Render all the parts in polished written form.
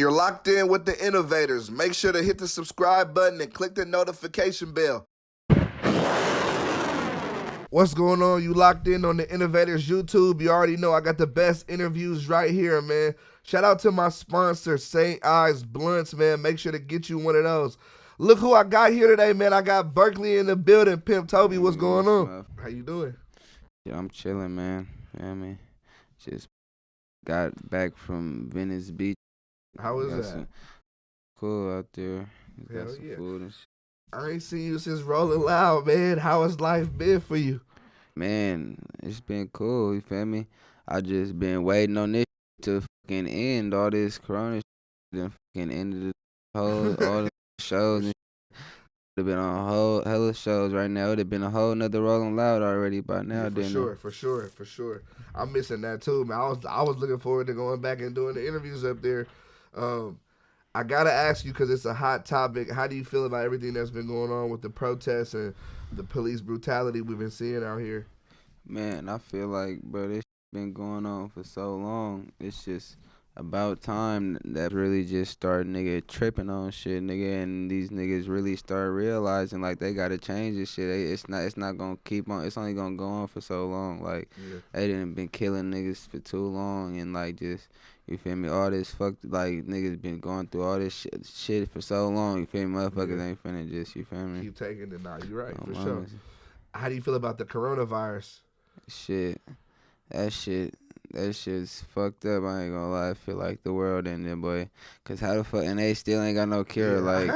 You're locked in with the Innovators. Make sure to hit the subscribe button and click the notification bell. What's going on? You locked in on the Innovators YouTube. You already know I got the best interviews right here, man. Shout out to my sponsor, St. Ives Blunts, man. Make sure to get you one of those. Look who I got here today, man. I got Berkeley in the building. Pimp Tobi, what's going on? How you doing? Yeah, I'm chilling, man. You know what I mean? Just got back from Venice Beach. How was that? Cool out there. Hell Got some yeah. food and shit. I ain't seen you since Rolling Loud, man. How has life been for you? Man, it's been cool, you feel me? I just been waiting on this to fucking end all this corona shit. Then fucking ended all the shows and would have been on a whole hella shows right now. It would have been a whole nother Rolling Loud already by now. Yeah, for sure. I'm missing that too, man. I was looking forward to going back and doing the interviews up there. I gotta ask you because it's a hot topic. How do you feel about everything that's been going on with the protests and the police brutality we've been seeing out here? Man, I feel like, bro, this been going on for so long. It's just about time that really just start nigga tripping on shit, nigga, and these niggas really start realizing like they gotta change this shit. It's not gonna keep on. It's only gonna go on for so long. Like they didn't been killing niggas for too long, and like just you feel me. All this fucked like niggas been going through all this shit for so long. You feel me? Motherfuckers ain't finna just you feel me. Keep taking it now. You right for sure. How do you feel about the coronavirus? Shit, that shit's fucked up. I ain't gonna lie. I feel like the world ended, boy. Cause how the fuck, and they still ain't got no cure. Like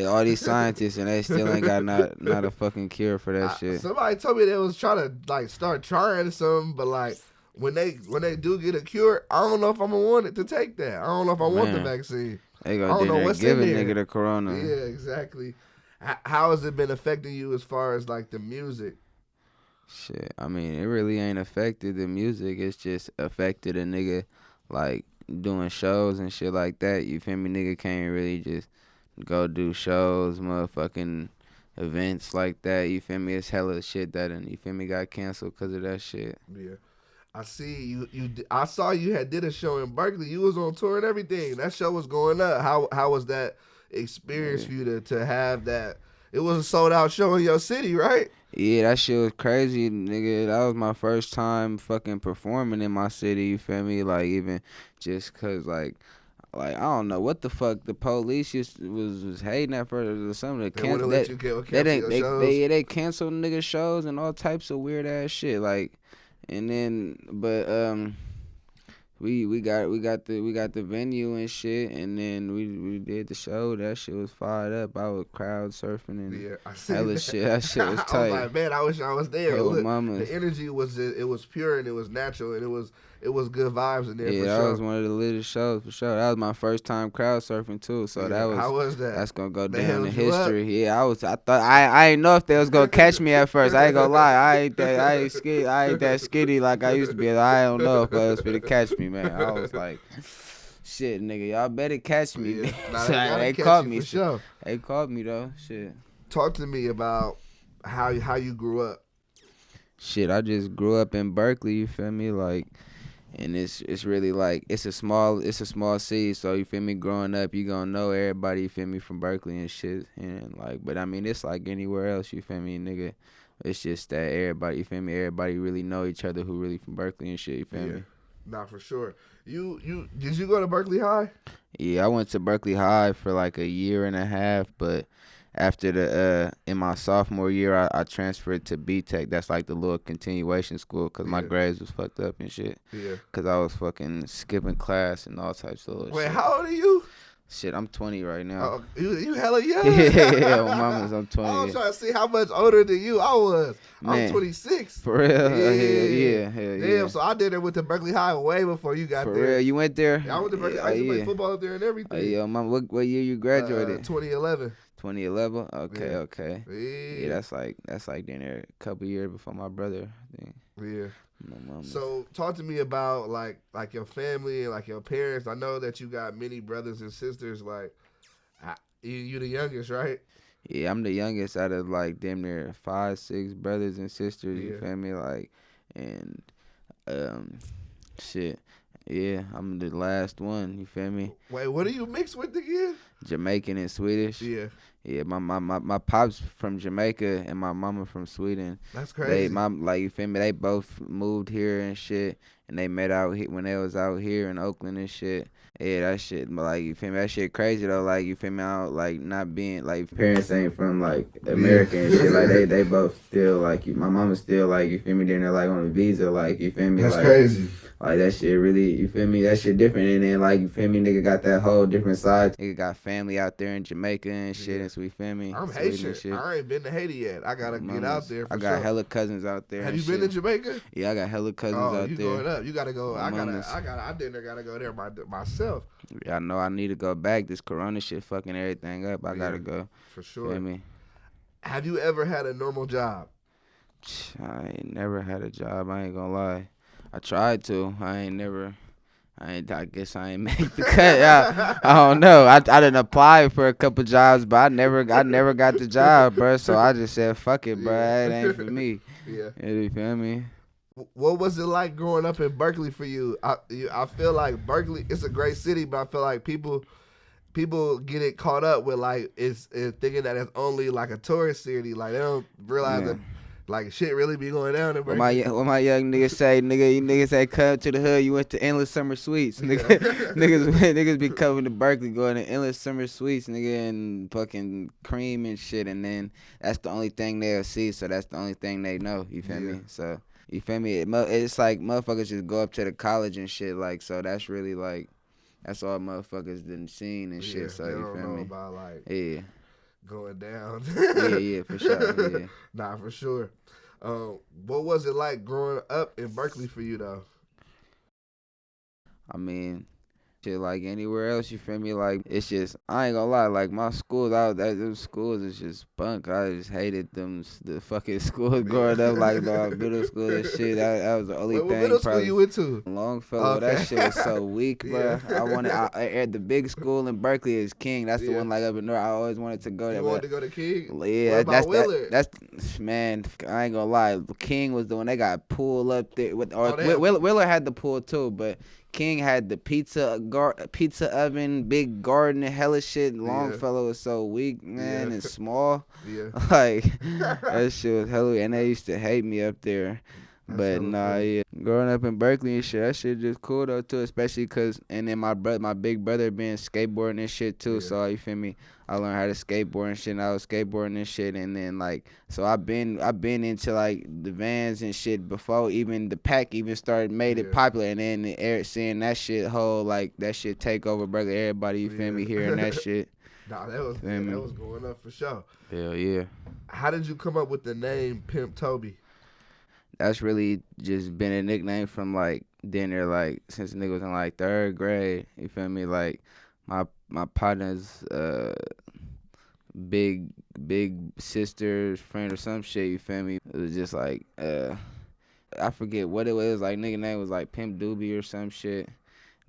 all these scientists, and they still ain't got not a fucking cure for that shit. Somebody told me they was trying to like start trying something, but like when they do get a cure, I don't know if I'm gonna want it to take that. I don't know if I want the vaccine. They gonna give a nigga the corona. Yeah, exactly. How has it been affecting you as far as like the music? Shit, I mean, it really ain't affected the music. It's just affected a nigga, like, doing shows and shit like that. You feel me? Nigga can't really just go do shows, motherfucking events like that. You feel me? It's hella shit that, you feel me, got canceled because of that shit. Yeah. I see you. I saw you did a show in Berkeley. You was on tour and everything. That show was going up. How was that experience for you to have that? It was a sold out show in your city, right? Yeah, that shit was crazy, nigga. That was my first time fucking performing in my city, you feel me? Like, even just cause, like I don't know what the fuck the police was hating at first or something. They canceled nigga shows and all types of weird ass shit. Like, and then, but, We got the venue and shit, and then we did the show. That shit was fired up. I was crowd surfing and hella shit. That shit was tight. I was like, man, I wish I was there. Yo, the energy was pure and it was natural and it was good vibes in there. Yeah, for that sure. was one of the latest shows for sure. That was my first time crowd surfing too. So how was that? That's gonna go down in history. Yeah, I thought I ain't know if they was gonna catch me at first. I ain't gonna lie. I ain't that skinny like I used to be. I don't know if they was gonna catch me, man. I was like, shit, nigga, y'all better catch me. Yeah, they caught me. For sure. They caught me though. Shit. Talk to me about how you grew up. Shit, I just grew up in Berkeley. You feel me? Like, and it's really like it's a small city. So you feel me? Growing up, you gonna know everybody. You feel me? From Berkeley and shit. And like, but I mean, it's like anywhere else. You feel me, nigga? It's just that everybody. You feel me? Everybody really know each other who really from Berkeley and shit. You feel me? Nah, for sure. You did you go to Berkeley High? Yeah, I went to Berkeley High for like a year and a half, but after in my sophomore year, I transferred to B-Tech. That's like the little continuation school because my grades was fucked up and shit. Yeah. Because I was fucking skipping class and all types of shit. Wait, how old are you? Shit, I'm 20 right now. You hella young. Yeah, mama's, I'm 20. I was trying to see how much older than you I was. Man, I'm 26. For real? Yeah. Hell yeah. Damn, so I did it with the Berkeley High way before you got there. For real? You went there? Yeah, I went to Berkeley. I used to play football up there and everything. Oh, yeah, mama, what year you graduated? 2011. 2011? Okay. Yeah, that's like then there a couple years before my brother. I think. Yeah. So talk to me about like your family and like your parents. I know that you got many brothers and sisters. Like you the youngest, right? Yeah, I'm the youngest out of like damn near 5, 6 brothers and sisters. You feel me? Like, and shit. Yeah, I'm the last one. You feel me? Wait, what are you mixed with again? Jamaican and Swedish. Yeah, Yeah, my pops from Jamaica and my mama from Sweden. that's They crazy. like you feel me. They both moved here and shit, and they met out here when they was out here in Oakland and shit. Yeah, that shit, but like you feel me, that shit crazy though. Like you feel me, I don't, like not being like parents ain't from like America and shit. Like they both still like my mama's still like you feel me. Then they're like on a visa, like you feel me. That's like, crazy. Like that shit really, you feel me? That shit different, and then like you feel me, nigga got that whole different side. Nigga got family out there in Jamaica and shit, and so you feel me? I'm Sweden Haitian. and shit. I ain't been to Haiti yet. I gotta get out there for I got sure. hella cousins out there. Have and you been shit. to Jamaica? Yeah, I got hella cousins Oh, out you there. going up? You gotta go. I Mamas. gotta go there myself. Yeah, I know I need to go back. This Corona shit fucking everything up. I gotta go. For sure. Feel me? Have you ever had a normal job? I ain't never had a job. I ain't gonna lie. I tried to. I guess I ain't make the cut. I don't know. I didn't apply for a couple jobs, but I never got the job, bro. So I just said, fuck it, bro. It ain't for me. Yeah. You feel me? What was it like growing up in Berkeley for you? I feel like Berkeley, it's a great city, but I feel like people get it caught up with like it's thinking that it's only like a tourist city. Like they don't realize that like shit really be going down in Berkeley. What my young niggas say, nigga, you niggas say come to the hood, you went to endless summer suites, nigga. niggas be coming to Berkeley, going to endless summer suites, nigga, and fucking cream and shit, and then that's the only thing they'll see, so that's the only thing they know. You feel me? So you feel me? It's like motherfuckers just go up to the college and shit, like so that's really like that's all motherfuckers done seen and shit. So they you don't feel know me? about like going down. yeah, for sure. Yeah. Nah, for sure. What was it like growing up in Berkeley for you though? I mean, shit, like anywhere else, you feel me? Like it's just I ain't gonna lie, like my schools, those schools is just bunk. I just hated the fucking schools growing up, like the middle school and shit. That was the only thing. What middle school you went to? Longfellow. Okay. That shit was so weak, bro. At the big school in Berkeley is King. That's the one like up in North. I always wanted to go there. You wanted to go to King? Yeah, what about Willard? That's man. I ain't gonna lie. King was the one they got pool up there. Willard had the pool too, but King had the pizza oven, big garden, hella shit. Longfellow was so weak, man, and small. Yeah. Like that shit was hella, and they used to hate me up there. But nah, yeah. Growing up in Berkeley and shit, that shit just cool though too, especially cause and then my big brother being skateboarding and shit too. So you feel me? I learned how to skateboard and shit. And I was skateboarding and shit, and then like so I've been into like the vans and shit before even the pack even made it popular, and then seeing that shit like that shit take over Berkeley. Everybody, you feel me? Hearing that shit. Nah, that was going up for sure. Hell yeah. How did you come up with the name Pimp Tobi? That's really just been a nickname from like dinner, like since nigga was in like third grade. You feel me? Like my partner's big sister's friend or some shit. You feel me? It was just like I forget what it was. Like nigga name was like Pimp Tobi or some shit.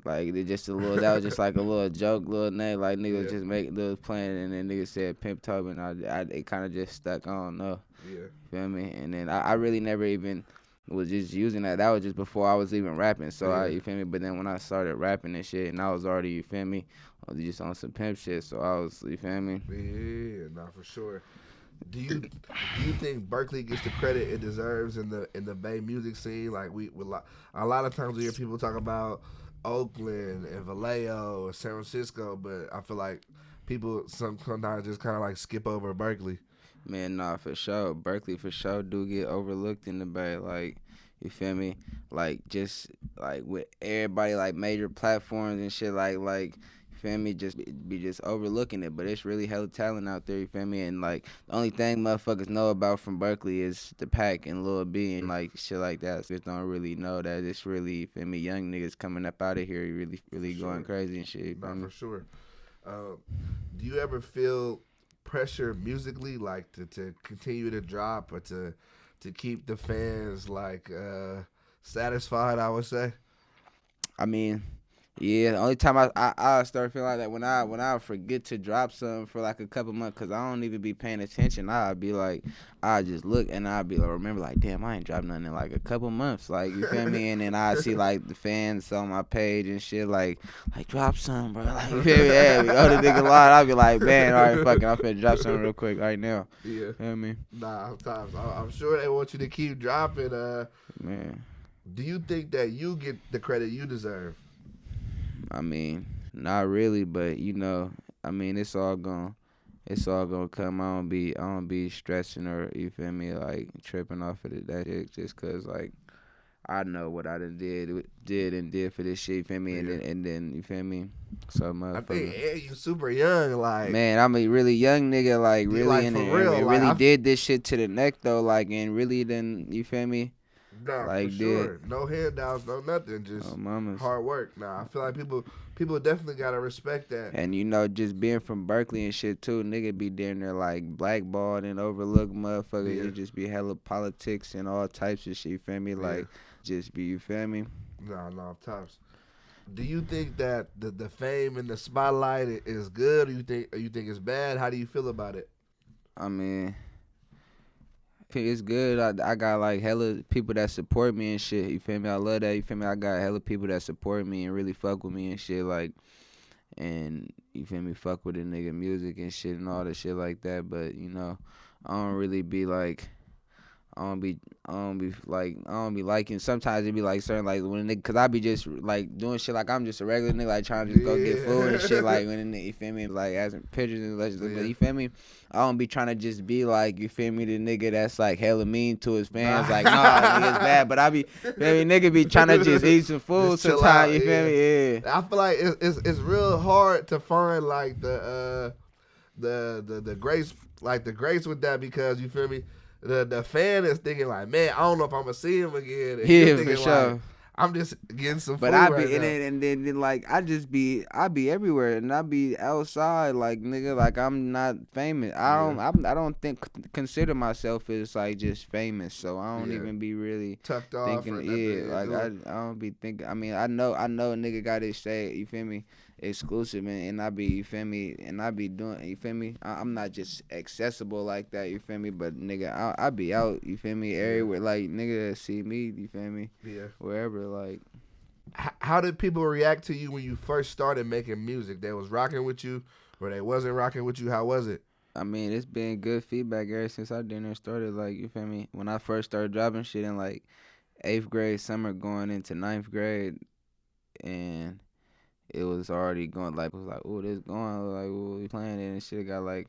Like they just that was just like a little joke, little name. Like niggas just make little playing, and then niggas said Pimp Tobi, and it kind of just stuck. I don't know. Yeah. Feel me? And then I really never even was just using that. That was just before I was even rapping. So you feel me? But then when I started rapping and shit, and I was already, you feel me, I was just on some pimp shit. So I was, you feel me? Yeah, nah, for sure. Do you think Berkeley gets the credit it deserves in the Bay music scene? Like a lot of times we hear people talk about Oakland and Vallejo or San Francisco, but I feel like people sometimes just kind of like skip over Berkeley. Man, nah, for sure. Berkeley for sure do get overlooked in the Bay. Like, you feel me? Like, just, like, with everybody, like, major platforms and shit, like, you feel me? Just be just overlooking it. But it's really hella talent out there, you feel me? And, like, the only thing motherfuckers know about from Berkeley is the Pack and Lil B and, like, shit like that. So just don't really know that it's really, you feel me, young niggas coming up out of here really going crazy and shit. Nah, for sure. Do you ever feel pressure musically, like to continue to drop or to keep the fans like satisfied? I would say. I mean, Yeah, the only time I start feeling like that when I forget to drop something for like a couple months, cause I don't even be paying attention. I'll be like, I just look and I'll be like, remember like, damn, I ain't dropped nothing in like a couple months, like you feel me? And then I see like the fans on my page and shit, like drop something, bro. Like you feel me? Yeah, we go to nigga line. I'll be like, man, all right, fuck it, I'm finna drop something real quick right now. Yeah. Feel me? Nah, sometimes I'm sure they want you to keep dropping. Man, Do you think that you get the credit you deserve? I mean, not really, but you know, I mean, it's all gonna come. I don't be stressing or you feel me, like tripping off of that shit just cause like I know what I done did for this shit. You feel me, Yeah. and then you feel me. So I think motherfucker, you super young, like man, I'm a really young nigga, like really, like and, for and, real, and like really did this shit to the neck though, like and really then you feel me, nah, for like sure. No handouts, no nothing, just mamas. hard work. Nah, I feel like people definitely gotta respect that. And you know, just being from Berkeley and shit too, nigga be down there like blackballed and overlooked motherfucker. Yeah. It just be hella politics and all types of shit, you feel me? Yeah. Like, just be, you feel me? Nah, tops. Do you think that the fame and the spotlight is good, or you think it's bad? How do you feel about it? I mean, it's good. I got like hella people that support me and shit, you feel me? I love that, you feel me? I got hella people that support me and really fuck with me and shit, like, and you feel me, fuck with the nigga music and shit and all the shit like that. But you know, I don't really be like, I don't be liking. Sometimes it be like certain like when a nigga, cause I be just like doing shit like I'm just a regular nigga, like trying to just go get food and shit. Like when a nigga, you feel me, like asking pictures and like, you feel me. I don't be trying to just be like, you feel me, the nigga that's like hella mean to his fans. Like, nah, nigga's bad. But I be, feel me, nigga be trying to just eat some food sometimes. You feel me? Yeah. I feel like it's real hard to find like the grace, like the grace with that, because you feel me, the fan is thinking like, man, I don't know if I'm gonna see him again. And Yeah, thinking, for sure. like, I'm just getting some but food I be right now. and then like I be everywhere and I be outside like nigga, like I'm not famous. I don't consider myself as like just famous, so I don't even be really tucked off thinking. Or Yeah, nothing, like I don't be thinking. I mean, I know a nigga got his shit, you feel me, exclusive, and I be, you feel me, and I be doing, you feel me. I'm not just accessible like that, you feel me, but nigga, I be out, you feel me, everywhere, like nigga see me, you feel me, wherever, like. How did people react to you when you first started making music? They was rocking with you, or they wasn't rocking with you? How was it? I mean, it's been good feedback ever since I didn't started. Like, you feel me? When I first started dropping shit in like 8th grade summer, going into 9th grade, and it was already going like, it was like, oh, this going, like, oh, we playing it and shit. Got like,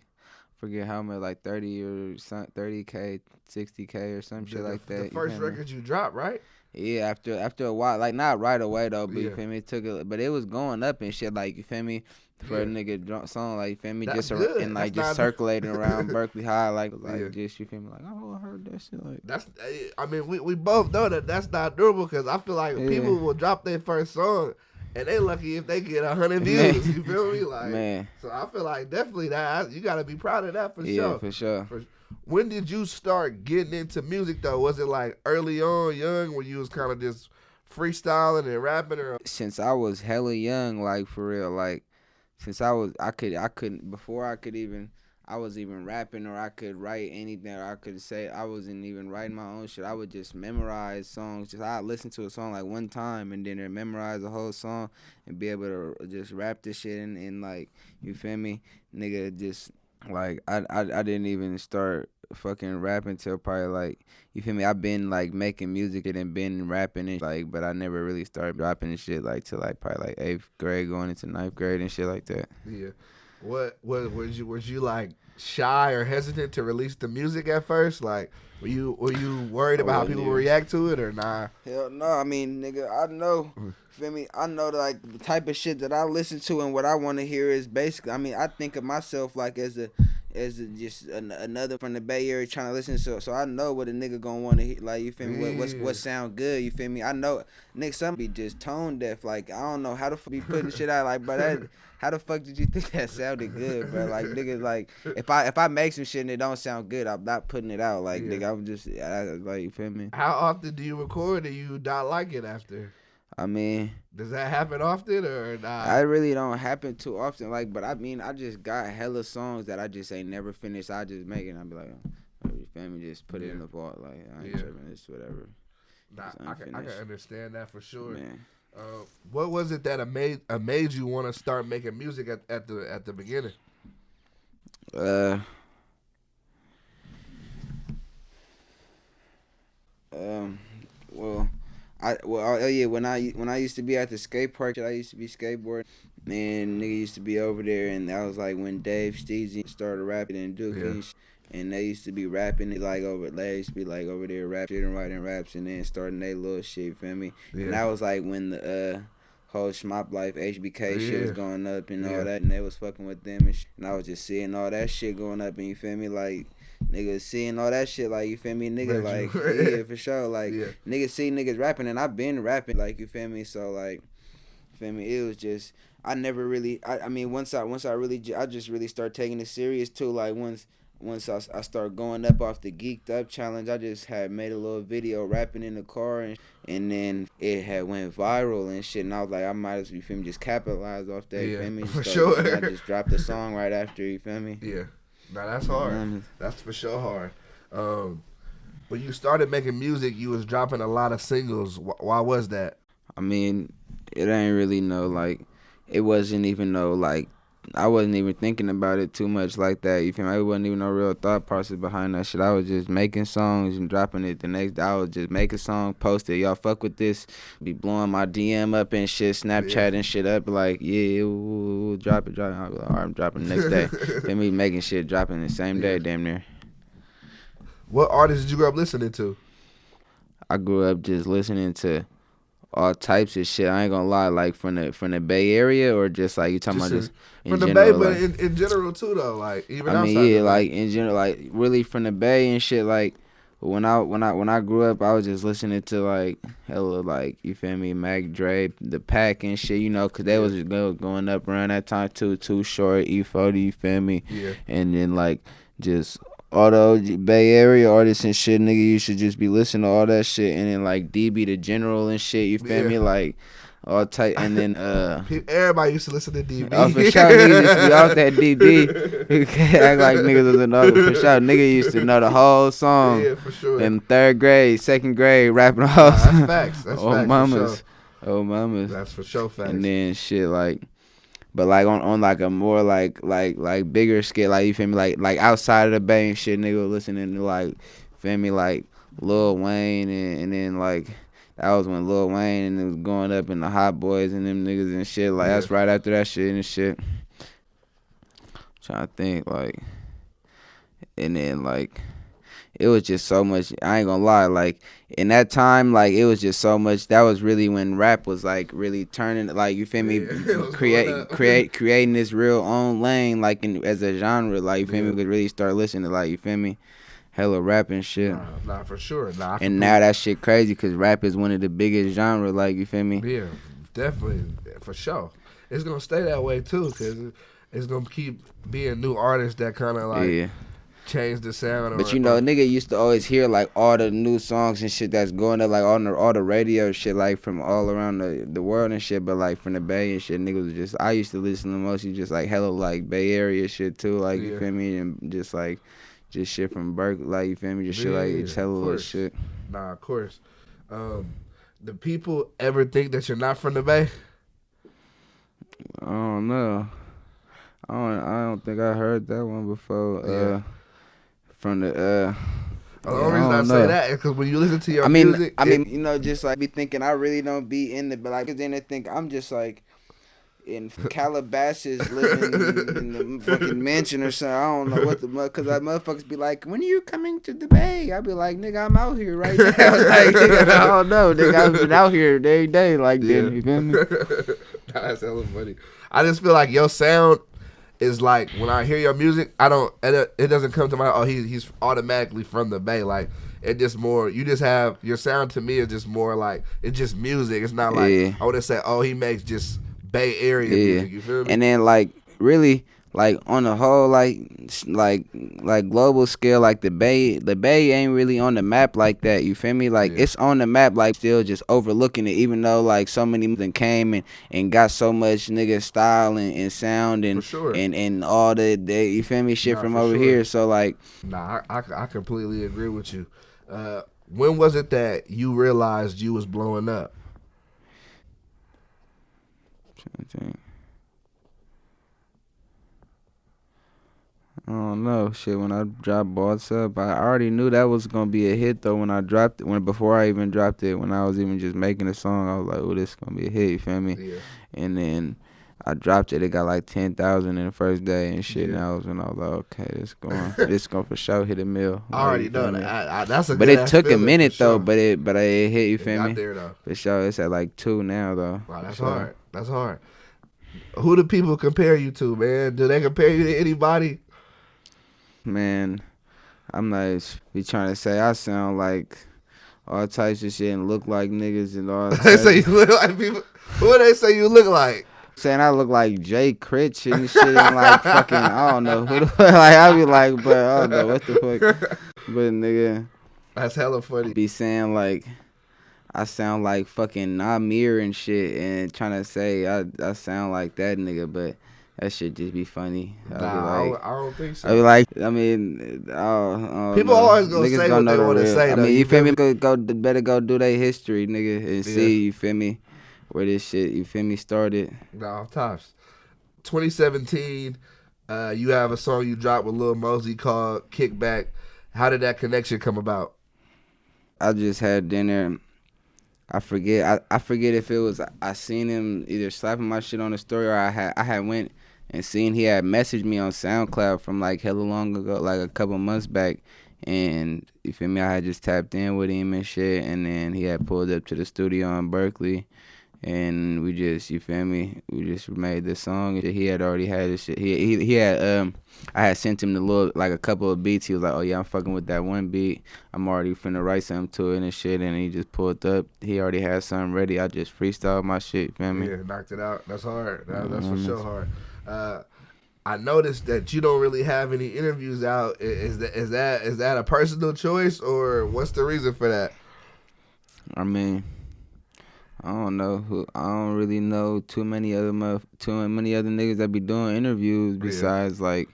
forget how much, like 30 or some 30K, 60K or some shit like that. The first record you dropped, right? Yeah, after a while, like not right away though, but you feel me, it took a, but it was going up and shit, like you feel me, for a nigga drunk song, like you feel me, that's just good. and like that's just circulating around Berkeley High, like just you feel me, like oh I heard that shit, like that's. I mean, we both know that that's not durable, because I feel like people will drop their first song and they lucky if they get 100 views. You feel me, like man. So I feel like definitely that you got to be proud of that for sure. Yeah, for sure. When did you start getting into music though? Was it like early on, young, when you was kind of just freestyling and rapping, or since I was hella young, like for real, like since I couldn't before I was even rapping or I could write anything or I could say, I wasn't even writing my own shit. I would just memorize songs. Just I'd listen to a song like one time and then memorize the whole song and be able to just rap this shit and like, you feel me, nigga, just like I didn't even start fucking rapping till probably like, you feel me, I've been like making music and been rapping and like, but I never really started rapping and shit like till like probably like 8th grade going into 9th grade and shit like that. Yeah. What was you like shy or hesitant to release the music at first? Like were you worried about how people would react to it or nah? Hell no. I mean, nigga, I know. Feel me? I know like the type of shit that I listen to and what I want to hear is basically. I mean, I think of myself like as just another from the Bay Area trying to listen to. So I know what a nigga gonna want to hear. Like you feel me? What sound good? You feel me? I know. Nigga, some be just tone deaf. Like I don't know how the fuck be putting shit out. Like, but that. How the fuck did you think that sounded good, bro? Like, nigga, like, if I make some shit and it don't sound good, I'm not putting it out. Like, nigga, I'm just, like, you feel me? How often do you record and you not like it after? I mean, Does that happen often or nah? I really don't happen too often. Like, but I mean, I just got hella songs that I just ain't never finished. I just make it. And I be like, oh, you feel me? Just put it in the vault. Like, I ain't tripping. It's whatever. Nah, It's I can understand that for sure. Man. What was it that made you want to start making music at the beginning? Well, oh yeah, when I used to be at the skate park, I used to be skateboarding. Man, nigga used to be over there, and that was like when Dave Steezy started rapping and Duke and they used to be rapping it like over. They used to be like over there rapping and writing raps, and then starting their little shit. You feel me? Yeah. And that was like when the whole Schmop Life HBK shit was going up and all that, and they was fucking with them and I was just seeing all that shit going up, and you feel me, like. Niggas seeing all that shit, like, you feel me, nigga, like, yeah, for sure, like, niggas see niggas rapping, and I've been rapping, like, you feel me, so, like, you feel me, it was just, I never really, I mean, once I just really start taking it serious, too, like, once I start going up off the Geeked Up challenge, I just had made a little video rapping in the car, and then it had went viral and shit, and I was like, I might as well, you feel me, just capitalize off that, you feel me, for sure, and I just dropped the song right after, you feel me, Nah, that's hard. That's for sure hard. When you started making music, you was dropping a lot of singles. Why was that? I mean, it ain't really like, it wasn't even like, I wasn't even thinking about it too much like that. You feel me? It wasn't even no real thought process behind that shit. I was just making songs and dropping it the next day. I was just make a song, post it. Y'all fuck with this. Be blowing my DM up and shit, Snapchat and shit up. Like, ooh, drop it. I'll be like, all right, I'm dropping the next day. Then me making shit, dropping the same day, damn near. What artists did you grow up listening to? I grew up just listening to all types of shit. I ain't gonna lie, like from the Bay Area, or just like you talking about just in from the general, Bay, like, but in general too though. Like even I mean, outside yeah, the like in general, like really from the Bay and shit. Like when I grew up, I was just listening to like hella, like, you feel me, Mac Dre, the Pack and shit, you know, cause they was just going up around that time too. Too Short, E40, you feel me, and then like just all the Bay Area artists and shit, nigga, you should just be listening to all that shit. And then like DB the General and shit, you feel me, like all tight. And then everybody used to listen to DB. Oh, for sure, niggas used to be off that DB. Act like niggas doesn't know. For sure, nigga used to know the whole song. Yeah, for sure. In third grade, second grade, rapping the whole song. That's facts. That's oh, facts. mamas. Sure. Oh, mamas. That's for sure facts. And then shit like. But like on like a more like bigger scale, like, you feel me, like outside of the Bay and shit, nigga listening to like, feel me, like Lil Wayne and then like that was when Lil Wayne and it was going up in the Hot Boys and them niggas and shit, like that's right after that shit and shit. Trying to think, like, and then like it was just so much. I ain't gonna lie, like in that time, like it was just so much. That was really when rap was like really turning, like, you feel me, creating this real own lane, like as a genre, like, you feel me, we could really start listening to, like, you feel me, hella rap and shit. Nah, for sure. Nah. And now that shit crazy, cause rap is one of the biggest genres, like, you feel me. Yeah, definitely, for sure. It's gonna stay that way too, cause it's gonna keep being new artists that kind of like. Change the sound. But you know, nigga used to always hear like all the new songs and shit that's going up, like on all the radio shit, like from all around the world and shit. But like from the Bay and shit, niggas was just, I used to listen to mostly just like hella like Bay Area shit too, like, you feel me, and just like just shit from Berkeley, like, you feel me, just shit like it's hella little shit. Nah, of course. Do people ever think that you're not from the Bay? I don't know. I don't think I heard that one before. From the the only reason I say that is because when you listen to your music, I mean, you know, just like be thinking I really don't be in it, but like then they think I'm just like in Calabasas living in the fucking mansion or something. I don't know what the because that motherfuckers be like, when are you coming to the Bay? I be like, nigga, I'm out here right now. Like, nigga, I don't know, nigga, I've been out here every day, like, you feel me? That's hella funny. I just feel like your sound is like, when I hear your music, it doesn't come to mind, he's automatically from the Bay. Like, it just more, you just have, your sound to me is just more like, it's just music. It's not like, I wouldn't say, he makes just Bay Area music, you feel me? And then like, really, like on the whole, like global scale, like the Bay ain't really on the map like that. You feel me? Like it's on the map, like still just overlooking it, even though like so many then came and got so much nigga style and sound and and all the you feel me shit from over here. So like, I completely agree with you. When was it that you realized you was blowing up? I'm trying to think. I don't know. Shit, when I dropped Boss Up, I already knew that was gonna be a hit though when I dropped it. Before I even dropped it, when I was even just making the song, I was like, "Oh, this is gonna be a hit." You feel me? Yeah. And then I dropped it. It got like 10,000 in the first day and shit. And I was like, "Okay, this going for sure hit a mill." I already know that. That's a but good it took a minute though. But it hit. You feel me? Got there though. For sure, it's at like 2 now though. Wow, that's hard. That's hard. Who do people compare you to, man? Do they compare you to anybody? Man, I'm not be trying to say I sound like all types of shit and look like niggas and all. They say you look like people. Who do they say you look like? Saying I look like Jay Critch and shit and like fucking I don't know who the fuck. Like I be like, but I don't know what the fuck. But nigga, that's hella funny. Be saying like I sound like fucking Namir and shit and trying to say I sound like that nigga, but that shit just be funny. I don't think so. I be like, I mean, people always gonna say what they want to say. I mean, you feel me? Better go do their history, nigga, and see. You feel me? Where this shit, you feel me, started. Nah, tops. 2017, you have a song you dropped with Lil Mosey called "Kickback." How did that connection come about? I just had dinner. I forget if it was I seen him either slapping my shit on the story or I had went and seen he had messaged me on SoundCloud from like hella long ago, like a couple months back, and you feel me, I had just tapped in with him and shit, and then he had pulled up to the studio in Berkeley, and we just, you feel me, we just made this song. He had already had this shit. He had I had sent him a couple of beats. He was like, "Oh yeah, I'm fucking with that one beat. I'm already finna write something to it and shit." And he just pulled up. He already had something ready. I just freestyled my shit. You feel me? Yeah, knocked it out. That's hard. That's for sure hard. I noticed that you don't really have any interviews out. Is that a personal choice or what's the reason for that? I mean, I don't know. I don't really know too many other niggas that be doing interviews besides like,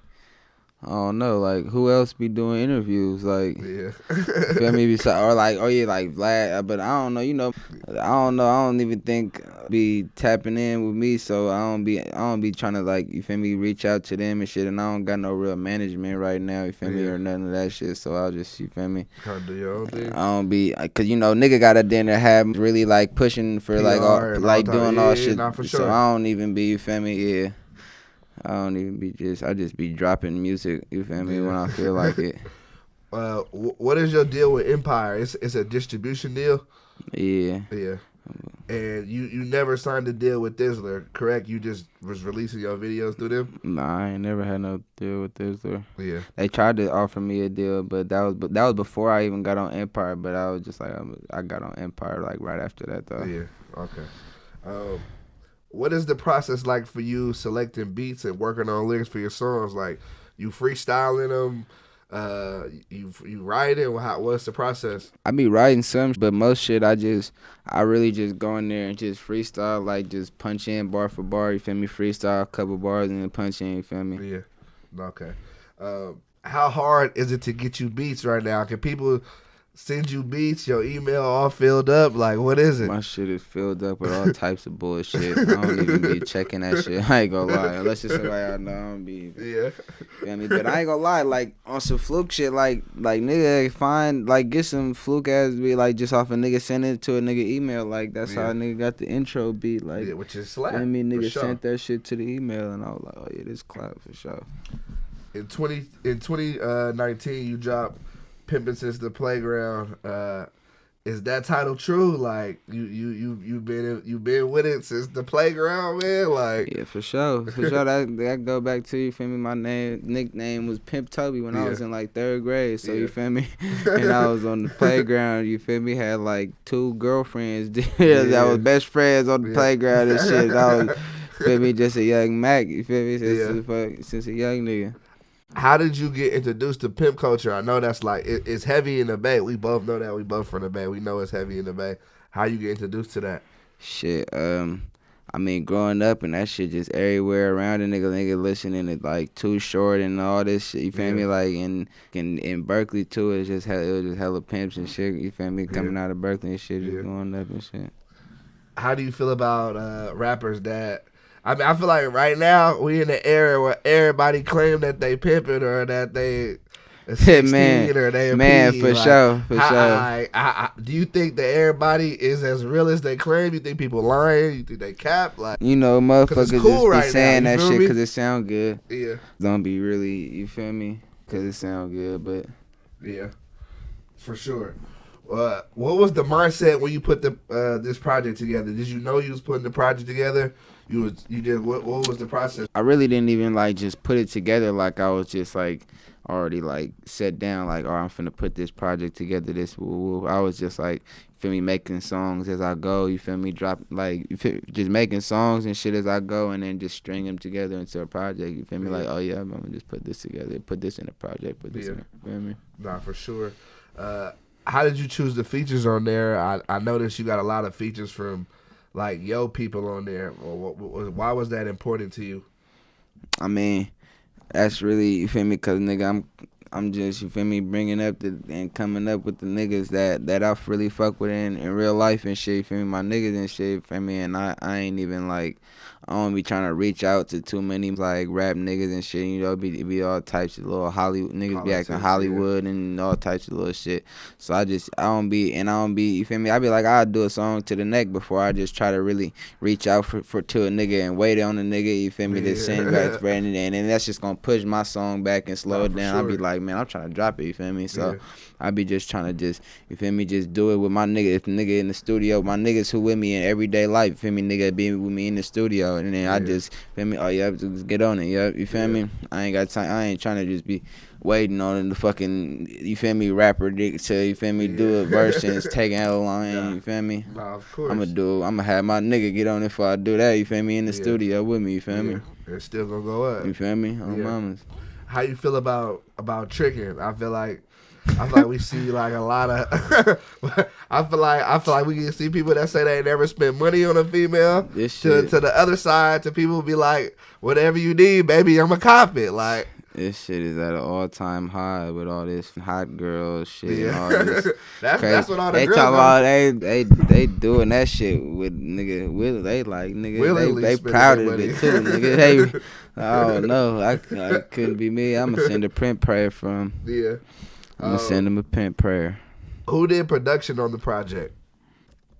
I don't know, like who else be doing interviews, like, feel me, or like, oh yeah, like Vlad, but I don't know, I don't even think be tapping in with me, so I don't be trying to like, you feel me, reach out to them and shit, and I don't got no real management right now, you feel me, or none of that shit, so I'll just, you feel me, kind of do your own thing. I don't be, cause nigga got a dinner have really like pushing for like all, like doing all shit, for sure. So I don't even be, you feel me, yeah. I don't even be I just be dropping music, you feel me, when I feel like it. What is your deal with Empire? It's a distribution deal? Yeah. Yeah. And you never signed a deal with Dizzler, correct? You just was releasing your videos through them? Nah, I ain't never had no deal with Dizzler. Yeah. They tried to offer me a deal, but that was before I even got on Empire, but I was just like, I got on Empire like right after that though. Yeah, okay. What is the process like for you selecting beats and working on lyrics for your songs? Like, you freestyling them? You writing? What's the process? I be writing some, but most shit I really just go in there and just freestyle, like just punch in bar for bar. You feel me? Freestyle a couple bars and then punch in. You feel me? Yeah. Okay. How hard is it to get you beats right now? Can people send you beats? Your email all filled up? Like, what is it? My shit is filled up with all types of bullshit. I don't even be checking that shit. I ain't gonna lie. Unless it's somebody I know, I don't be. Yeah. You know what I mean? But I ain't gonna lie. Like, on some fluke shit, like nigga, find, like, get some fluke ass beat, like, just off a nigga send it to a nigga email. Like, that's how a nigga got the intro beat. Like, yeah, which is slap. I mean, nigga sure. sent that shit to the email, and I was like, oh yeah, this clap for sure. In 2019, you dropped Pimpin' Since the Playground. Is that title true? Like, you been with it since the playground, man? Like, yeah, for sure. That go back to, you feel me, my nickname was Pimp Tobi when I was in like 3rd grade, so you feel me, and I was on the playground, you feel me, had like 2 girlfriends that was best friends on the playground and shit. feel me? Just a young Mac. You feel me? Yeah. Since a young nigga. How did you get introduced to pimp culture? I know that's like it's heavy in the Bay. We both know that. We both from the Bay. We know it's heavy in the Bay. How you get introduced to that? Shit, I mean, growing up and that shit just everywhere around the nigga listening to like Too Short and all this shit. You feel me? Like in Berkeley too, it was just hella pimps and shit. You feel me? Coming out of Berkeley and shit, just going up and shit. How do you feel about rappers that? I mean, I feel like right now we in the era where everybody claim that they pimping or that they 16 man, or they a man, P. for like, sure, for sure. Do you think that everybody is as real as they claim? You think people lying? You think they cap? Like, you know, motherfuckers cool just right be saying now, that shit because it sound good. Yeah. Don't be really, you feel me? Because it sound good, but yeah, for sure. What was the mindset when you put the this project together? Did you know you was putting the project together? You did what was the process? I really didn't even like just put it together. Like I was just like already like set down. Like, oh, I'm finna put this project together. I was just like, you feel me, making songs as I go. You feel me, just making songs and shit as I go, and then just string them together into a project. You feel me, like, oh yeah, I'm gonna just put this together, put this in a project, put this in. You feel me? Nah, for sure. How did you choose the features on there? I noticed you got a lot of features from like yo people on there. Why was that important to you? I mean, that's really, you feel me, cause nigga, I'm just, you feel me, bringing up and coming up with the niggas that I really fuck with in real life and shit. You feel me, my niggas and shit. You feel me, and I ain't even like, I don't be trying to reach out to too many like rap niggas and shit. You know, it be all types of little Hollywood niggas be acting Hollywood and all types of little shit. So I don't be, you feel me? I be like, I'll do a song to the neck before I just try to really reach out for to a nigga and wait on a nigga. You feel me? To send back to friend, and then that's just gonna push my song back and slow it down. I'll be like, man, I'm trying to drop it. You feel me? So I be just trying to you feel me? Just do it with my nigga. If the nigga in the studio, my niggas who with me in everyday life. You feel me? Nigga be with me in the studio. And then I just, feel me, oh yeah, just get on it, yeah, you feel me? I ain't got time, I ain't trying to just be waiting on the fucking, you feel me, rapper dick to, you feel me, do a verse and it's taking hella long, you feel me? Nah, of course. I'ma have my nigga get on it before I do that, you feel me, in the studio with me, you feel me? It's still gonna go up. You feel me? On mamas. How you feel about tricking? I feel like we see like a lot of. I feel like we can see people that say they never spent money on a female. To the other side, to people who be like, whatever you need, baby, I'ma cop it. Like, this shit is at an all-time high with all this hot girl shit and all this. That's what all the they girls talk about. They doing that shit with nigga. They like nigga. They proud of it too, nigga. I don't know. I couldn't be me. I'ma send a print prayer from. Yeah. I'm gonna send him a print prayer. Who did production on the project?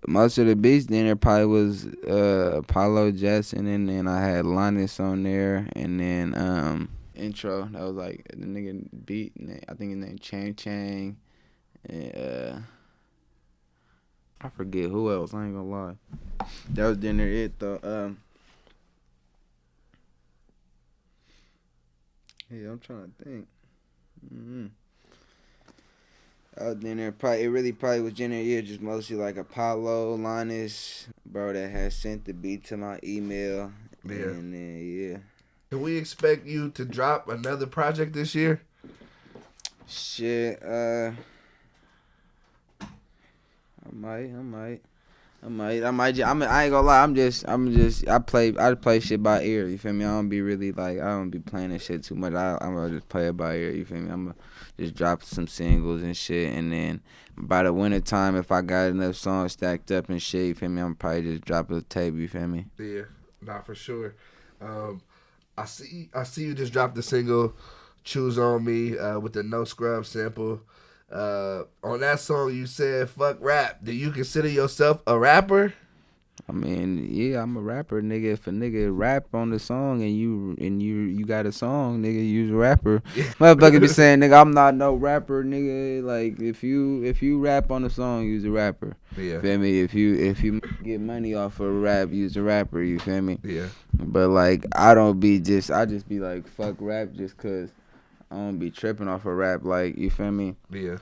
Most of the beats then there probably was Apollo Jackson, and then I had Linus on there, and then intro that was like the nigga beat. I think his name Chang, and I forget who else. I ain't gonna lie. That was then there it though. Yeah, I'm trying to think. Then there it really was Jenner, just mostly like Apollo, Linus, bro, that had sent the beat to my email. And then, Can we expect you to drop another project this year? Shit, I might. I ain't gonna lie. I play shit by ear. You feel me? I don't be really like, I don't be playing that shit too much. I'm gonna just play it by ear. You feel me? I'm gonna just drop some singles and shit, and then by the winter time, if I got enough songs stacked up and shit, you feel me? I'm probably just drop a tape. You feel me? Yeah, not for sure. I see you just dropped the single "Choose on Me" with the No Scrub sample. On that song, you said "fuck rap." Do you consider yourself a rapper? I mean, yeah, I'm a rapper, nigga. If a nigga rap on the song and you got a song, nigga, you's a rapper. Motherfucker be saying, nigga, I'm not no rapper, nigga. Like if you rap on the song, you's a rapper. Yeah. Feel me? If you get money off of rap, you's a rapper. You feel me? Yeah. But like I just be like fuck rap just cause I don't be tripping off of rap. Like you feel me? Yeah.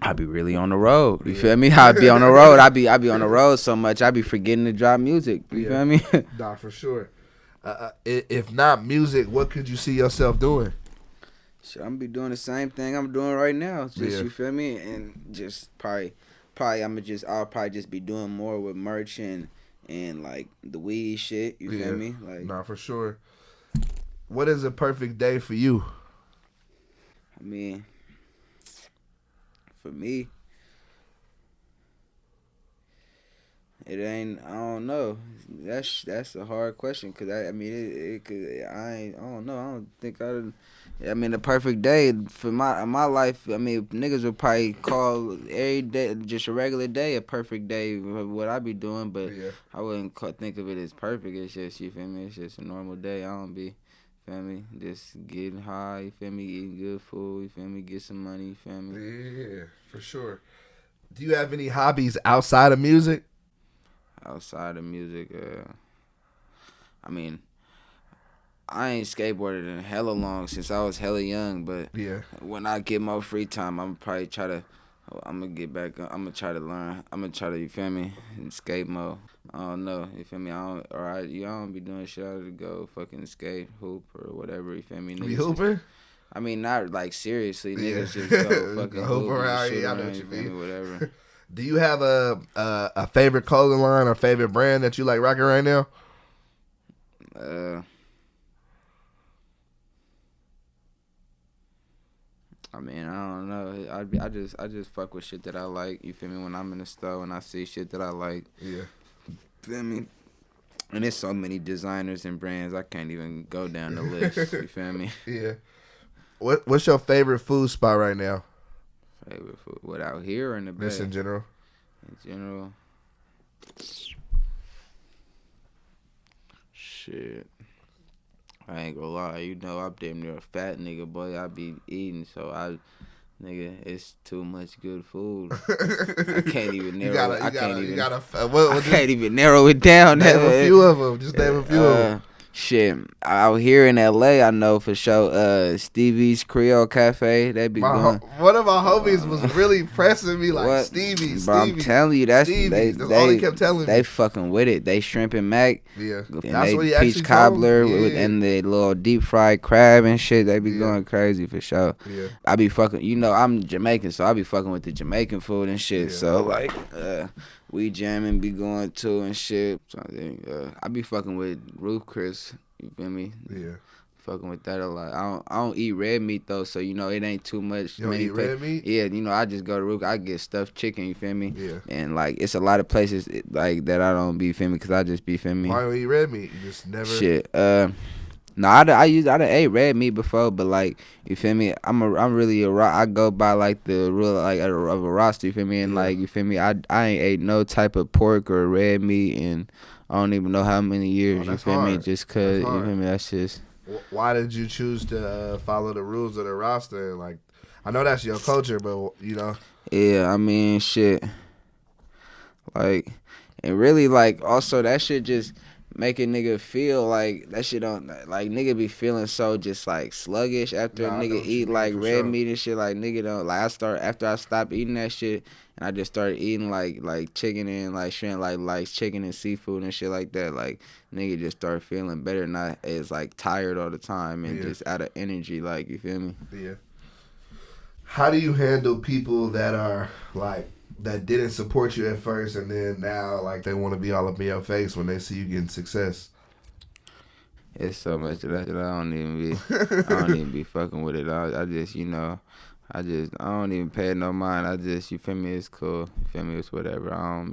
I be really on the road. You feel me? I be on the road. I be on the road so much. I be forgetting to drop music. You feel me? Nah, for sure. If not music, what could you see yourself doing? Shit, I'm be doing the same thing I'm doing right now. Just you feel me? And just I'll probably just be doing more with merch and like the weed shit. You feel me? Like, nah, for sure. What is a perfect day for you? I mean, for me, it ain't. I don't know. That's a hard question because I mean it could. I don't know. I don't think I mean the perfect day for my life. I mean niggas would probably call every day just a regular day a perfect day. What I be doing, but I wouldn't think of it as perfect. It's just you feel me. It's just a normal day. I don't be. Feel me? Just getting high, you feel me? Eating good food, you feel me? Get some money, you feel me? Yeah, for sure. Do you have any hobbies outside of music? Outside of music, I mean, I ain't skateboarded in hella long since I was hella young, but when I get more free time, I'm probably I'm gonna get back, I'm gonna try to learn, I'm gonna try to, you feel me, in skate mode. I don't know, you feel me, I don't be doing shit, I to go fucking skate, hoop, or whatever, you feel me. Niggas you hooping? I mean, not like seriously, niggas just go fucking hoop around, shoot I know what you mean. Whatever. Do you have a favorite clothing line or favorite brand that you like rocking right now? I mean, I don't know. I just fuck with shit that I like. You feel me? When I'm in the store and I see shit that I like. Yeah. Feel me? And there's so many designers and brands I can't even go down the list. You feel me? Yeah. What's your favorite food spot right now? Favorite food? What, out here or in the Bay? Just in general. In general. Shit. I ain't gonna lie, you know I'm damn near a fat nigga, boy. I be eating, so nigga, it's too much good food. I can't even narrow. I can't even narrow it down. Name a few of them. Just name a few of them. Shit, out here in LA, I know for sure. Stevie's Creole Cafe, they be going. One of my homies was really pressing me like Stevie's. But I'm telling you, that's all he kept telling me. They fucking with it. They shrimp and mac. Yeah, and that's what he peach actually cobbler and the little deep fried crab and shit. They be going crazy for sure. Yeah, I be fucking. You know, I'm Jamaican, so I be fucking with the Jamaican food and shit. Yeah. So like, we jamming be going to and shit. So, I be fucking with Ruth Chris. You feel me? Yeah. Fucking with that a lot. I don't eat red meat though, so you know it ain't too much. You don't eat red meat? Yeah, you know I just go to Ruth. I get stuffed chicken. You feel me? Yeah. And like it's a lot of places like that I don't be feel me because I just be feel me. Why don't you eat red meat? You just never. Shit. No, I done ate red meat before, but like you feel me, I'm really I go by like the rule like of a roster. You feel me, and like you feel me, I ain't ate no type of pork or red meat, and I don't even know how many years. You feel me, just cause you feel me, that's just. Why did you choose to follow the rules of the roster? Like, I know that's your culture, but you know. Yeah, I mean, shit. Like, and really, like, also that shit just make a nigga feel like that shit don't like nigga be feeling so just like sluggish after a nigga eat like red meat and shit. Like nigga don't like after I stopped eating that shit and I just started eating like chicken and like shrimp like chicken and seafood and shit like that. Like nigga just start feeling better, not as like tired all the time and just out of energy. Like you feel me? Yeah. How do you handle people that are like that didn't support you at first and then now like they want to be all up in your face when they see you getting success? It's so much that I don't even be fucking with it. I just, you know, I don't even pay it no mind. I just, you feel me, it's cool. You feel me, it's whatever. I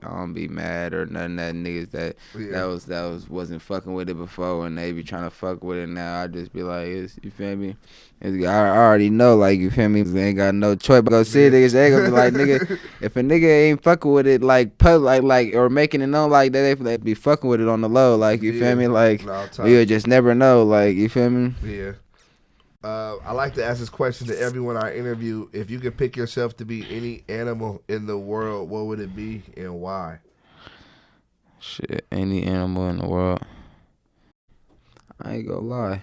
don't be mad or nothing that niggas that wasn't fucking with it before and they be trying to fuck with it now. I just be like, you feel me? I already know, like, you feel me? They ain't got no choice but go see it. Niggas, they gonna be like, nigga, if a nigga ain't fucking with it, like, or making it known like that, they be fucking with it on the low, like, you feel me? Like, you'll just never know, like, you feel me? Yeah. I like to ask this question to everyone I interview. If you could pick yourself to be any animal in the world, what would it be and why? Shit, any animal in the world. I ain't gonna lie.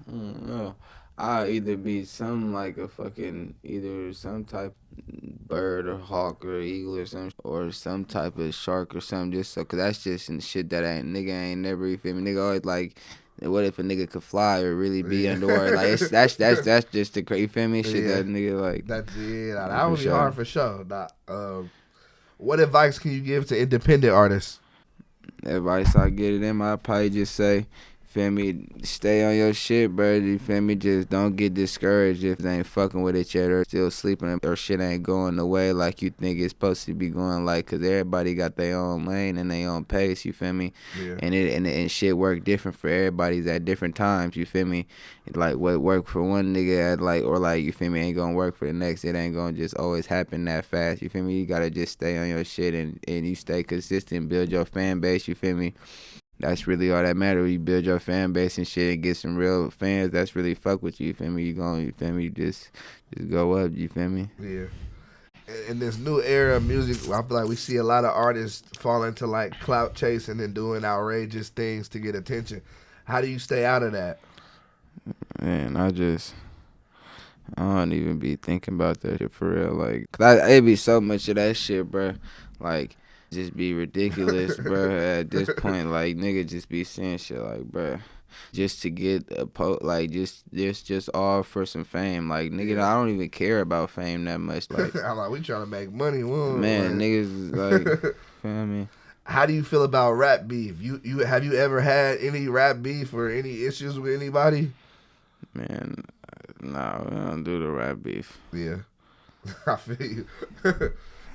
I don't know. I'll either be some like a fucking either some type bird or hawk or eagle or some type of shark or something, just so, cause that's just some shit that ain't never, you feel me, nigga always like, what if a nigga could fly or really be underwater, like that's just the crazy, you feel me, shit that nigga like. That would be hard for sure. What advice can you give to independent artists? Advice I get it in, I'd probably just say, feel me, stay on your shit, bro. You feel me? Just don't get discouraged if they ain't fucking with each other, still sleeping, or shit ain't going the way like you think it's supposed to be going. Like, cause everybody got their own lane and their own pace. You feel me? Yeah. And shit work different for everybody's at different times. You feel me? Like what worked for one nigga at like, or like, you feel me, ain't gonna work for the next. It ain't gonna just always happen that fast. You feel me? You gotta just stay on your shit and you stay consistent, build your fan base. You feel me? That's really all that matters. You build your fan base and shit and get some real fans that's really fuck with you. You feel me? You feel me? Just go up. You feel me? Yeah. In this new era of music, I feel like we see a lot of artists fall into like clout chasing and doing outrageous things to get attention. How do you stay out of that? Man, I don't even be thinking about that shit for real. Like, cause it be so much of that shit, bro. Like, just be ridiculous, bro. At this point, like, nigga just be saying shit like, bro, just to get a like, just all for some fame. Like, nigga, I don't even care about fame that much. Like, I'm like, we trying to make money. Man, niggas is like, feel me? How do you feel about rap beef? You have you ever had any rap beef or any issues with anybody? Man, no, we don't do the rap beef. Yeah, I feel you.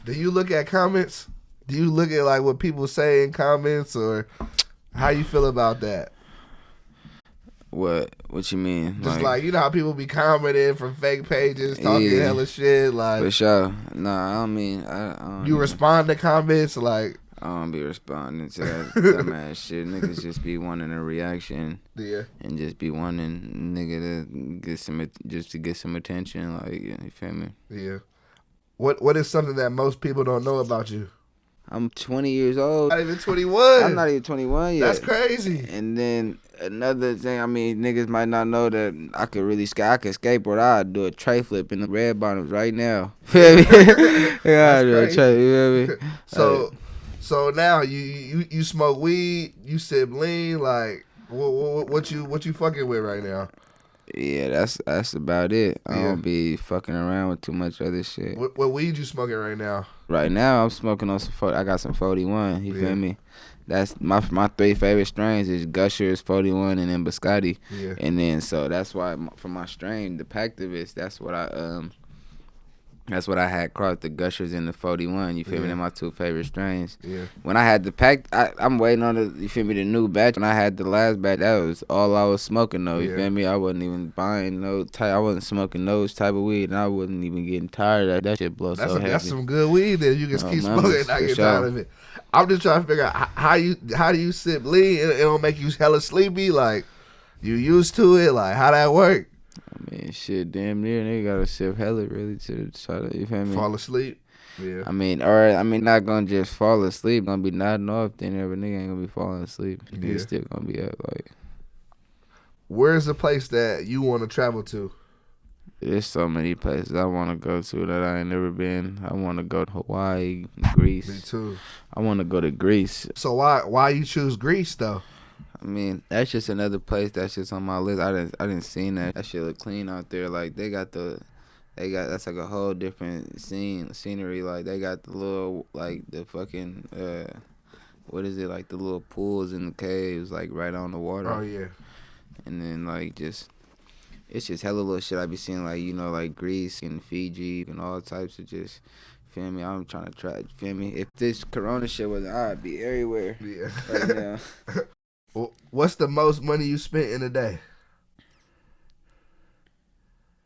Do you look at comments? Do you look at like what people say in comments, or how you feel about that? What you mean? Just like you know how people be commenting from fake pages, talking hella shit. Like for sure. Nah, I don't mean. I don't you respond to comments like. I don't be responding to that dumbass shit. Niggas just be wanting a reaction. Yeah. And just be wanting nigga to get some attention. Like, you feel me? Yeah. What is something that most people don't know about you? I'm 20 years old. Not even 21. I'm not even 21 yet. That's crazy. And then another thing, I mean, niggas might not know that I could skateboard. I'd do a tray flip in the red bottoms right now. Feel me? Yeah, I'd do a tray, you feel me? So now you smoke weed, you sip lean, like what you fucking with right now? Yeah, that's about it. I don't be fucking around with too much other shit. What weed you smoking right now? Right now I'm smoking on I got some 41. You feel me? That's my 3 favorite strains is Gushers, 41, and then Biscotti. Yeah. And then so that's why for my strain, the Pactivist, that's what I had crossed, the Gushers and the 41. You feel me? They're my 2 favorite strains. Yeah. When I had the pack, I'm waiting on the, you feel me, the new batch. When I had the last batch, that was all I was smoking though. You feel me? I wasn't even buying I wasn't smoking those type of weed, and I wasn't even getting tired of that. That shit blows so heavy. That's some good weed that you can keep smoking and not get tired of it. I'm just trying to figure out how do you sip lean and it don't make you hella sleepy? Like you used to it? Like how that work? I mean, shit, damn near they gotta sip hella really to try to, you feel me? Fall asleep. Yeah. I mean, not gonna just fall asleep. Gonna be nodding off. Then every nigga ain't gonna be falling asleep. Nigga still gonna be up. Like, where's the place that you want to travel to? There's so many places I want to go to that I ain't never been. I want to go to Hawaii, Greece. Me too. I want to go to Greece. So why you choose Greece though? I mean, that's just another place that's just on my list. I didn't seen that. That shit look clean out there. Like that's like a whole different scenery. Like they got the little like the fucking what is it, like the little pools in the caves like right on the water. Oh yeah. And then like it's just hella little shit I be seeing, like, you know, like Greece and Fiji and all types of just, feel me, I'm trying to try, feel me, if this corona shit wasn't, I'd be everywhere right now. Well, what's the most money you spent in a day?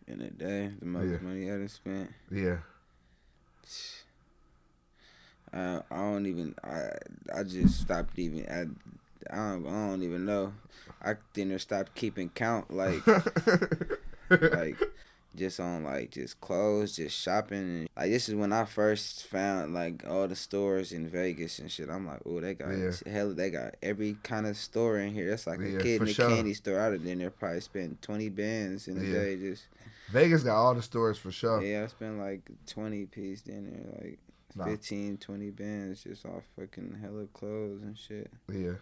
In a day, the most money I done spent? Yeah. I just stopped even, I don't even know. I didn't stop keeping count, like, like, just on like just clothes, just shopping. And, like this is when I first found like all the stores in Vegas and shit. I'm like, oh, they got they got every kind of store in here. That's like a kid in a candy store. I'd have been there probably spent 20 bands in a day. Just Vegas got all the stores for sure. Yeah, I spent like 20 piece in there, like 15, 20 bands just off fucking hella clothes and shit. Yeah.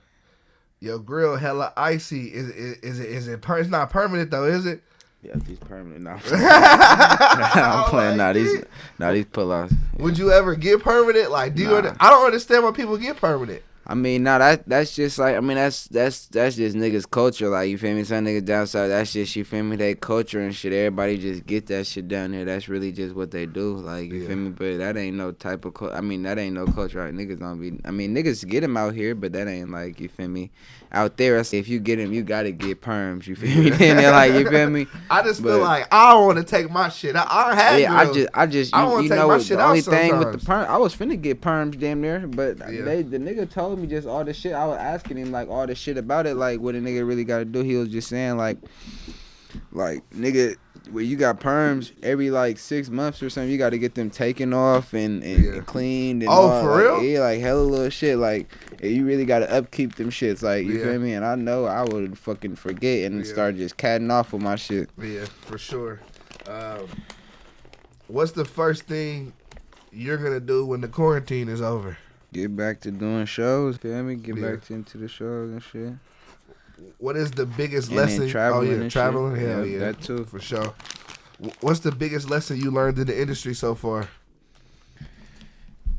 Your grill hella icy. Is it it's not permanent though, is it? Yeah, these permanent now. I'm playing these pull-outs. Yeah. Would you ever get permanent? Like, I don't understand why people get permanent. I mean, that's just like, I mean, that's just niggas' culture. Like, you feel me? Some niggas down south, that's just, you feel me, they culture and shit. Everybody just get that shit down there. That's really just what they do. Like, you feel me? But that ain't no type of, I mean, that ain't no culture. Like, niggas don't be, I mean, niggas get them out here, but that ain't like, you feel me? Out there, if you get them, you gotta get perms. You feel me? Then they're like, you feel me? I just feel like I don't want to take my shit out. I have I just, you know what? The only thing with the perm, I was finna get perms damn near, but the nigga told me just all the shit. I was asking him like all the shit about it, like what a nigga really gotta do. He was just saying like nigga, when you got perms every like 6 months or something, you gotta get them taken off and cleaned and all. For real? Like, yeah, like hella little shit. Like you really gotta upkeep them shits. Like you feel me? And I know I would fucking forget and start just catting off with my shit. Yeah, for sure. What's the first thing you're gonna do when the quarantine is over? Get back to doing shows, feel me? Get back into the shows and shit. What is the biggest lesson? Traveling traveling. Hell yeah, that too, for sure. What's the biggest lesson you learned in the industry so far?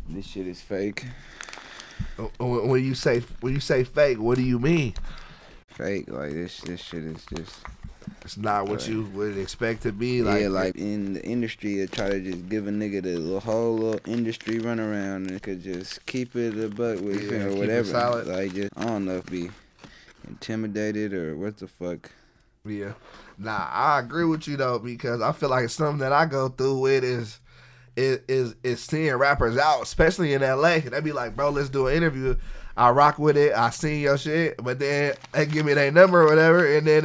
This shit is fake. When you say fake, what do you mean? Fake, like this shit is just. It's not what you would expect to be. Like, yeah, like in the industry, they try to just give a nigga the whole little industry runaround and could just keep it a buck with him or whatever. Like, just, I don't know if be intimidated or what the fuck. Yeah. Nah, I agree with you though, because I feel like something that I go through with is seeing rappers out, especially in LA. They be like, bro, let's do an interview. I rock with it. I seen your shit, but then they give me their number or whatever, and then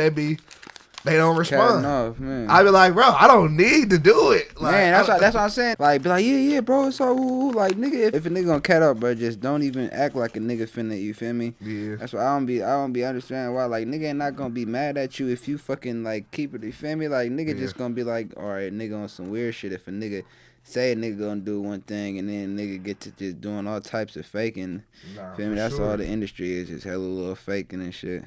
they don't respond. Off, man. I be like, bro, I don't need to do it. Like, man, that's what I'm saying. Like, be like, yeah, bro, it's all like, nigga. If a nigga gonna cat up, bro, just don't even act like a nigga finna. You feel me? Yeah. That's why I don't be understanding why. Like, nigga ain't not gonna be mad at you if you fucking like keep it. You feel me? Like, nigga just gonna be like, all right, nigga on some weird shit. If a nigga say a nigga gonna do one thing and then nigga get to just doing all types of faking. Feel me? That's all the industry is, just hella little faking and shit.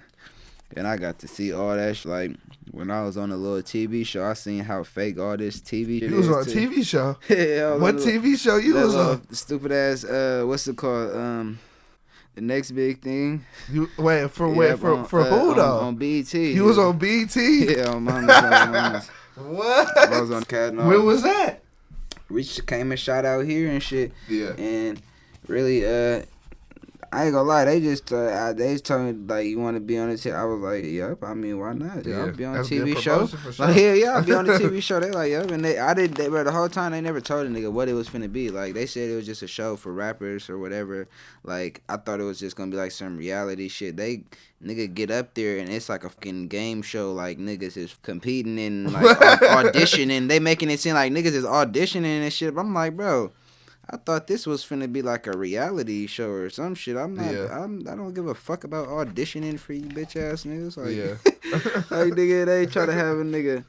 And I got to see all that shit. Like, when I was on a little TV show, I seen how fake all this TV shit is. You was on a TV show? Yeah. What TV show you was on? Stupid ass, what's it called? The Next Big Thing. You wait, for who though? On BET. You was on BET? Yeah, on Mama's. What? I was on Cat. When was that? We came and shot out here and shit. Yeah. And really, I ain't gonna lie, they just told me like, you want to be on the TV. I was like, yep. I mean, why not? Yeah, I'll be on a TV show. Sure. Like, yeah, I'll be on the TV show. They like, yep. And they were the whole time they never told a nigga what it was finna be. Like, they said it was just a show for rappers or whatever. Like, I thought it was just gonna be like some reality shit. They nigga get up there and it's like a fucking game show. Like, niggas is competing and like auditioning. They making it seem like niggas is auditioning and shit. But I'm like, bro, I thought this was finna be like a reality show or some shit. I'm not. I don't give a fuck about auditioning for you bitch ass niggas. Like, like nigga, they try to have a nigga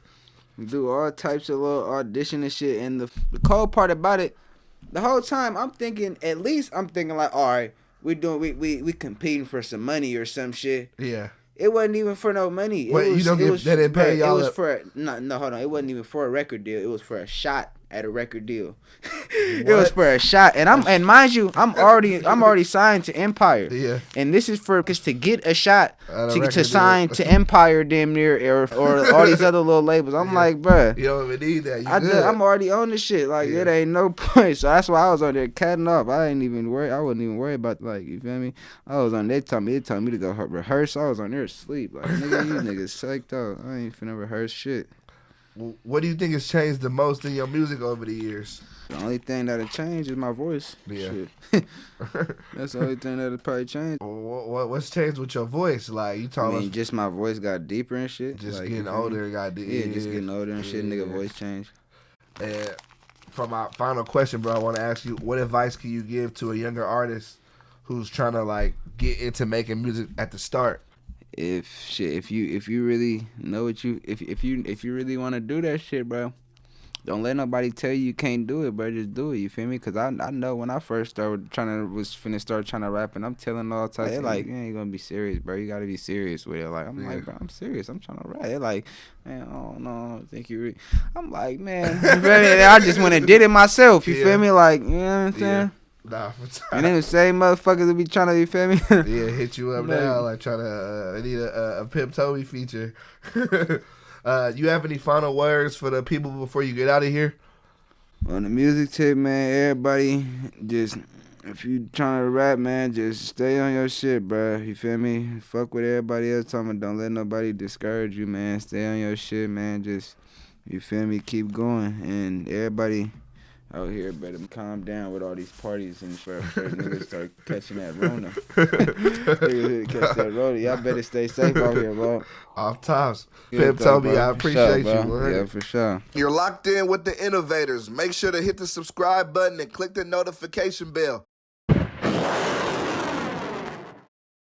do all types of little audition and shit. And the cold part about it, the whole time I'm thinking like, all right, we competing for some money or some shit. Yeah. It wasn't even for no money. Wait, they didn't pay y'all? It was for no, hold on. It wasn't even for a record deal. It was for a shot at a record deal. It was for a shot, and mind you, I'm already signed to Empire. Yeah. And this is to get a shot to sign to Empire, damn near, or all these other little labels. I'm like, bruh, you don't even need that. I'm already on this shit. Like, it ain't no point. So that's why I was on there catting up. I wasn't even worried about, like, you feel me? I was on. They told me to go rehearse. I was on there asleep. Like, nigga, you niggas psyched out. I ain't finna rehearse shit. What do you think has changed the most in your music over the years? The only thing that'll change is my voice. Yeah. Shit. That's the only thing that'll probably change. What's changed with your voice? Like you I told mean, us, just my voice got deeper and shit. just like, getting older, got Yeah, just getting older and shit. Nigga, voice change. And for my final question, bro, I want to ask you, what advice can you give to a younger artist who's trying to like get into making music at the start? If you really know what you if you really want to do that shit, bro, don't let nobody tell you can't do it, bro. Just do it. You feel me? Cause I know when I first started start trying to rap, and I'm telling all types. They're like, you ain't gonna be serious, bro. You gotta be serious with it. Like I'm like, bro, I'm serious. I'm trying to rap. They're like, man, oh no, I don't think you. I'm like, man, you feel me? I just went and did it myself. You feel me? Like, you know what I'm saying? Nah, and then the same motherfuckers will be trying to, you feel me? Yeah, hit you up now, like trying to need a Pimp Tobi feature. You have any final words for the people before you get out of here? On the music tip, man, everybody just, if you trying to rap, man, just stay on your shit, bro. You feel me? Fuck with everybody else talking. Don't let nobody discourage you, man. Stay on your shit, man. Just, you feel me? Keep going. And everybody out here better calm down with all these parties and shit. Niggas start catching that Rona. Niggas catch that Rona. Y'all better stay safe out here, bro. Off tops. Pimp Tobi, I appreciate you, man. Yeah, for sure. You're locked in with the Innovators. Make sure to hit the subscribe button and click the notification bell.